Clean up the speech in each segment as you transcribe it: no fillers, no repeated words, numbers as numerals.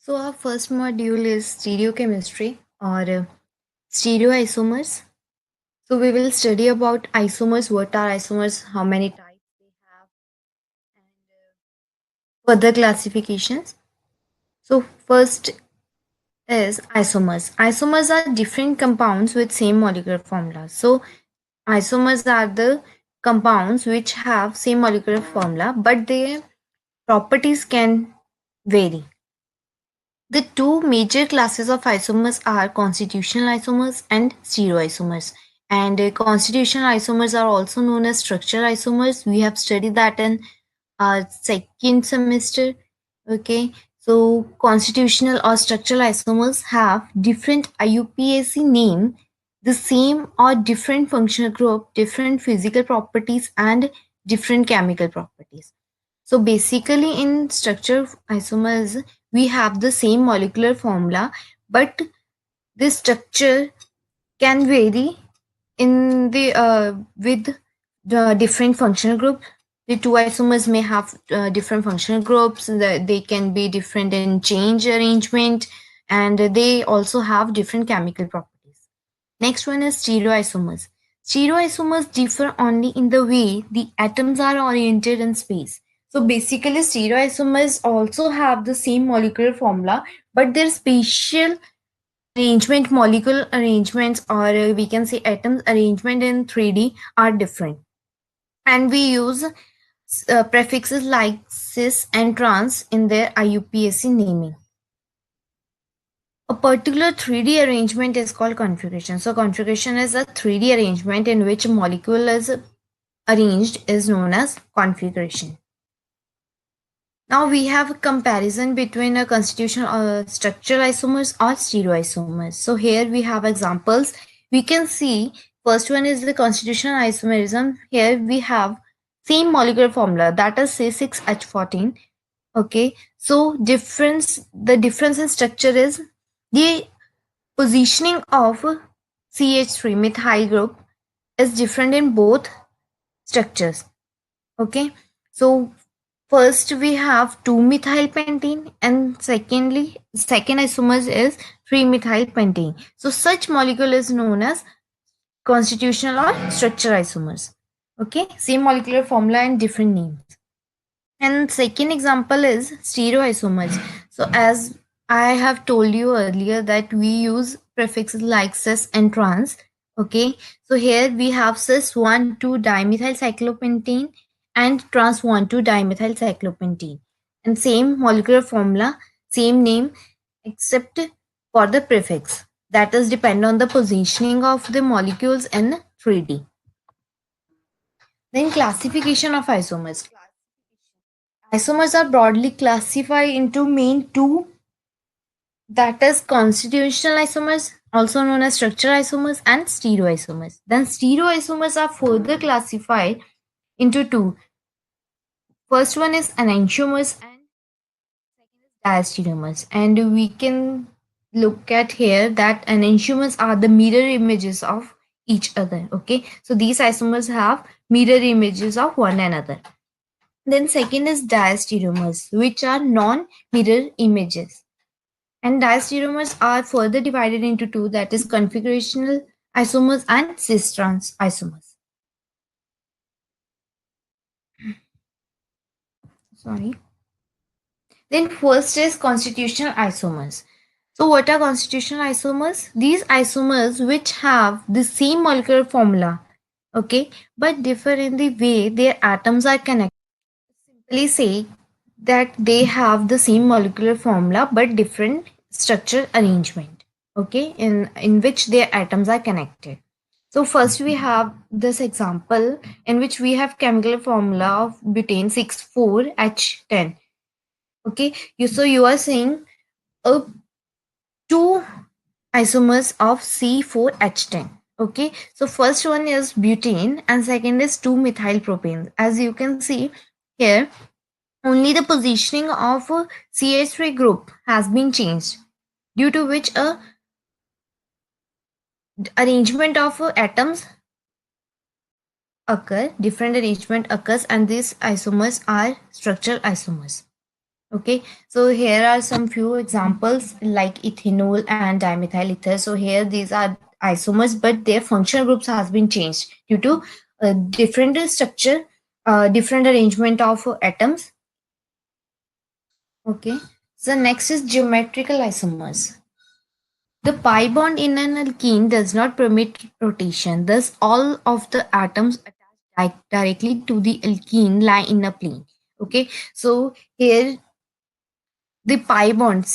So our first module is stereochemistry or stereoisomers. So we will study about isomers, what are isomers, how many types they have, and further classifications. So first is isomers. Isomers are different compounds with same molecular formula. So isomers are the compounds which have same molecular formula, but their properties can vary. The two major classes of isomers are constitutional isomers and stereoisomers. And constitutional isomers are also known as structural isomers. We have studied that in our second semester. Okay, so constitutional or structural isomers have different IUPAC name, the same or different functional group, different physical properties, and different chemical properties. So basically in structure isomers, we have the same molecular formula, but this structure can vary in the with the different functional group. The two isomers may have different functional groups. They can be different in change arrangement, and they also have different chemical properties. Next one is stereoisomers. Stereoisomers differ only in the way the atoms are oriented in space. So basically, stereoisomers also have the same molecular formula, but their spatial arrangement, molecule arrangements, or we can say atoms arrangement in 3D are different. And we use prefixes like cis and trans in their IUPAC naming. A particular 3D arrangement is called configuration. So configuration is a 3D arrangement in which a molecule is arranged is known as configuration. Now we have a comparison between a constitutional structural isomers or stereoisomers. So here we have examples. We can see first one is the constitutional isomerism. Here we have same molecular formula, that is C6H14. Okay, so the difference in structure is the positioning of CH3 methyl group is different in both structures. Okay, so first we have 2-methyl pentane, and second isomers is 3-methyl pentane. So such molecule is known as constitutional or structural isomers. Okay, same molecular formula and different names. And second example is stereoisomers. So as I have told you earlier that we use prefixes like cis and trans. Okay, so here we have cis 1,2-dimethyl cyclopentane and trans 1,2-dimethyl cyclopentane. And same molecular formula, same name, except for the prefix. That is depend on the positioning of the molecules in 3D. Then classification of isomers. Isomers are broadly classified into main two, that is constitutional isomers, also known as structural isomers, and stereoisomers. Then stereoisomers are further classified into two. First one is enantiomers and second is diastereomers. And we can look at here that enantiomers are the mirror images of each other. Okay, so these isomers have mirror images of one another. Then second is diastereomers, which are non-mirror images. And diastereomers are further divided into two, that is configurational isomers and cis-trans isomers. Sorry. Then first is constitutional isomers. So what are constitutional isomers? These isomers which have the same molecular formula, okay, but differ in the way their atoms are connected. Simply say that they have the same molecular formula but different structural arrangement, okay, in which their atoms are connected. So first we have this example in which we have chemical formula of butane 6,4H10. Okay, so you are saying a two isomers of C4H10. Okay, so first one is butane and second is 2-methyl propane. As you can see here, only the positioning of a CH3 group has been changed, due to which a arrangement of atoms occur, different arrangement occurs, and these isomers are structural isomers. Okay, so here are some few examples like ethanol and dimethyl ether. So here these are isomers, but their functional groups has been changed due to different structure, different arrangement of atoms. Okay, so next is geometrical isomers. The pi bond in an alkene does not permit rotation. Thus, all of the atoms attached directly to the alkene lie in a plane. Okay, so here the pi bond,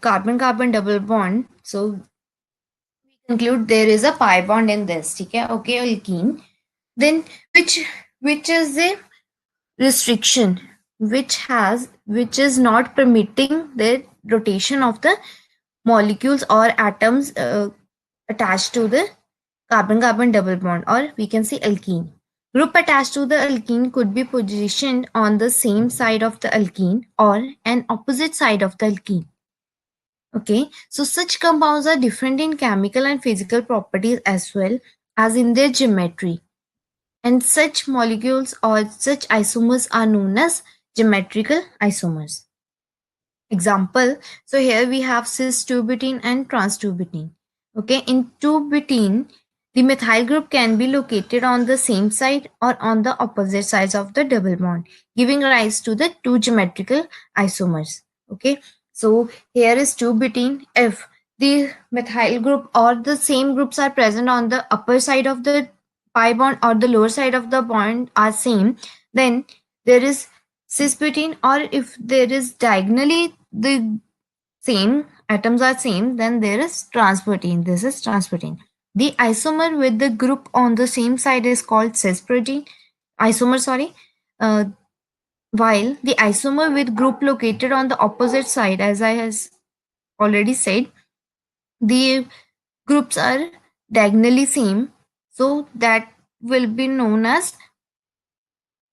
carbon carbon double bond. So conclude there is a pi bond in this. Okay, okay, alkene. Then which is the restriction which is not permitting the rotation of the molecules or atoms attached to the carbon carbon double bond, or we can say alkene. Group attached to the alkene could be positioned on the same side of the alkene or an opposite side of the alkene. Okay, so such compounds are different in chemical and physical properties as well as in their geometry. And such molecules or such isomers are known as geometrical isomers. Example, so here we have cis 2-butene and trans 2-butene. Okay, in 2-butene, the methyl group can be located on the same side or on the opposite sides of the double bond, giving rise to the two geometrical isomers. Okay, so here is 2-butene. If the methyl group or the same groups are present on the upper side of the pi bond or the lower side of the bond are same, then there is cis-butene, or if there is diagonally the same atoms are same, then there is trans-butene. This is trans-butene. The isomer with the group on the same side is called cis-protein isomer, sorry. uh, while the isomer with group located on the opposite side, as I has already said, the groups are diagonally same, so that will be known as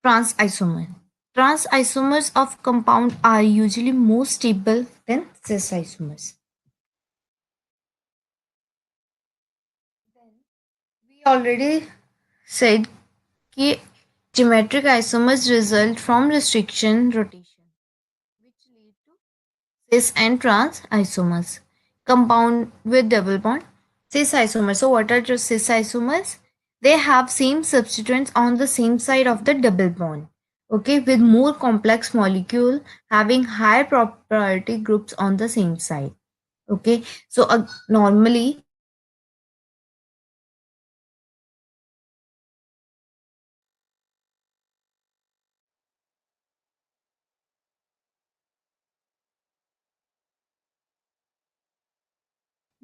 trans isomer. Trans isomers of compound are usually more stable than cis isomers. We already said कि geometric isomers result from restriction rotation, which lead to cis and trans isomers. Compound with double bond, cis isomers. So what are the cis isomers? They have same substituents on the same side of the double bond. Okay, with more complex molecule having higher priority groups on the same side. Okay, so normally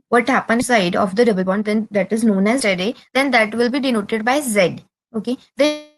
what happens side of the double bond, then that is known as steady, then that will be denoted by Z. Okay, then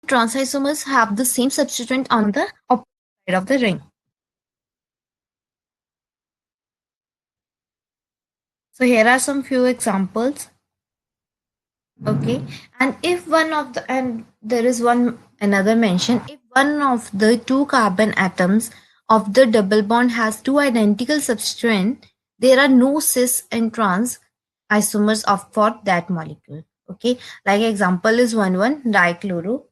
trans isomers have the same substituent on the opposite side of the ring. So here are some few examples. Okay, and if one of the, and there is one another mention, if one of the two carbon atoms of the double bond has two identical substituent, there are no cis and trans isomers of for that molecule. Okay, like example is 1,1 dichloro